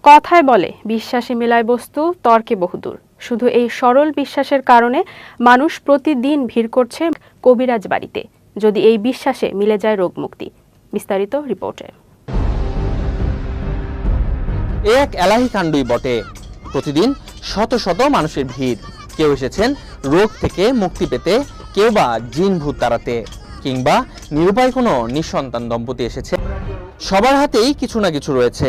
কথায় বলে বিশ্বাসে মেলায় বস্তু তর্কে বহুদূর। শুধু এই সরল বিশ্বাসের কারণে মানুষ প্রতিদিন ভিড় করছে কবিরাজ বাড়িতে, যদি এই বিশ্বাসে মিলে যায় রোগমুক্তি। বিস্তারিত রিপোর্টে। এ এক এলাহি কাণ্ডই বটে। প্রতিদিন শত শত মানুষের ভিড়। কেউ এসেছেন রোগ থেকে মুক্তি পেতে, কেউ বা জিন ভূত তাড়াতে, কিংবা নিরুপায় কোনো নিঃসন্তান দম্পতি এসেছে। সবার হাতেই কিছু না কিছু রয়েছে,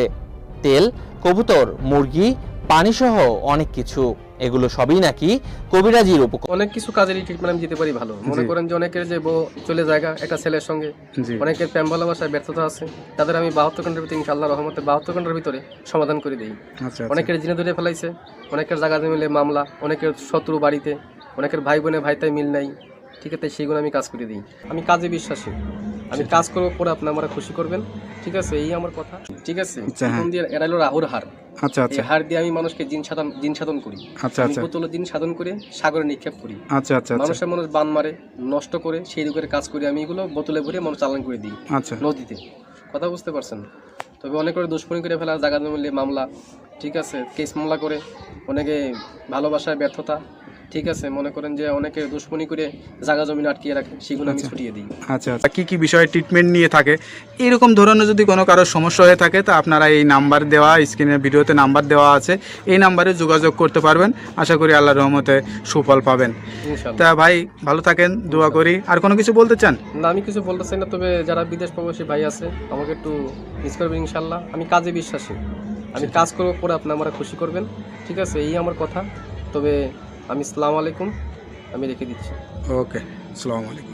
তেল, কবুতর, মুরগি, পানি সহ অনেক কিছু। এগুলো সবই নাকি কবিরাজির উপকরণ। অনেক কিছু কাজেরই ট্রিটমেন্ট আমি দিতে পারি ভালো। মনে করেন যে অনেকের যে বউ চলে জায়গা একটা ছেলের সঙ্গে, অনেকের প্রেম ভালোবাসায় ব্যর্থতা আছে, তাদের আমি 72 ঘন্টার ভিতরে ইনশাআল্লাহ রহমতে 72 ঘন্টার ভিতরে সমাধান করে দিই। অনেকের জিনে ধরে ফেলাইছে, অনেকের জায়গা মিলে মামলা, অনেকের শত্রু বাড়িতে, অনেকের ভাই বোনে ভাইতাই মিল নাই, ঠিক আছে, সেইগুলো আমি কাজ করে দিই। আমি কাজে বিশ্বাসী, আমি কাজ করবো পরে আপনি আমরা খুশি করবেন, ঠিক আছে, এই আমার কথা, ঠিক আছে। এরা হলো রাহুর হার। আচ্ছা আচ্ছা, হার দিয়ে আমি মানুষকে জিন সাধন করি। আচ্ছা আচ্ছা, বোতলে জিন সাধন করে সাগরে নিক্ষেপ করি। আচ্ছা আচ্ছা, মানুষের মানুষ বান মারে, নষ্ট করে, সেই রোগের কাজ করি আমি। এগুলো বোতলে ভরে মানুষ চালান করে দিই আচ্ছা নদীতে। কথা বুঝতে পারছেন? তবে অনেক করে দুষ্কর্মী করে ফেলা, জায়গা মিলে মামলা, ঠিক আছে, কেস মামলা করে, অনেকে ভালোবাসায় ব্যর্থতা, ঠিক আছে, মনে করেন যে অনেকে দুশ্মনী করে জায়গা জমি আটকিয়ে রাখে, সেগুলো আমি ছুটিয়ে দিই। আচ্ছা আচ্ছা, কি কি বিষয়ে ট্রিটমেন্ট নিয়ে থাকে এরকম ধরনের যদি কোনো কারোর সমস্যা হয়ে থাকে, তা আপনারা এই নাম্বার দেওয়া, স্ক্রিনের ভিডিওতে নাম্বার দেওয়া আছে, এই নাম্বারে যোগাযোগ করতে পারবেন। আশা করি আল্লাহর রহমতে সুফল পাবেন। তা ভাই ভালো থাকেন, দোয়া করি। আর কোনো কিছু বলতে চান? না, আমি কিছু বলতে চাই না, তবে যারা বিদেশ প্রবাসী ভাই আছে আমাকে একটু মিস করবেন ইনশাল্লাহ। আমি কাজে বিশ্বাসী, আমি কাজ করবো পরে আপনি আমরা খুশি করবেন, ঠিক আছে, এই আমার কথা। তবে আমি আসসালামু আলাইকুম, আমি রেখে দিচ্ছি। ওকে, আসসালামু আলাইকুম।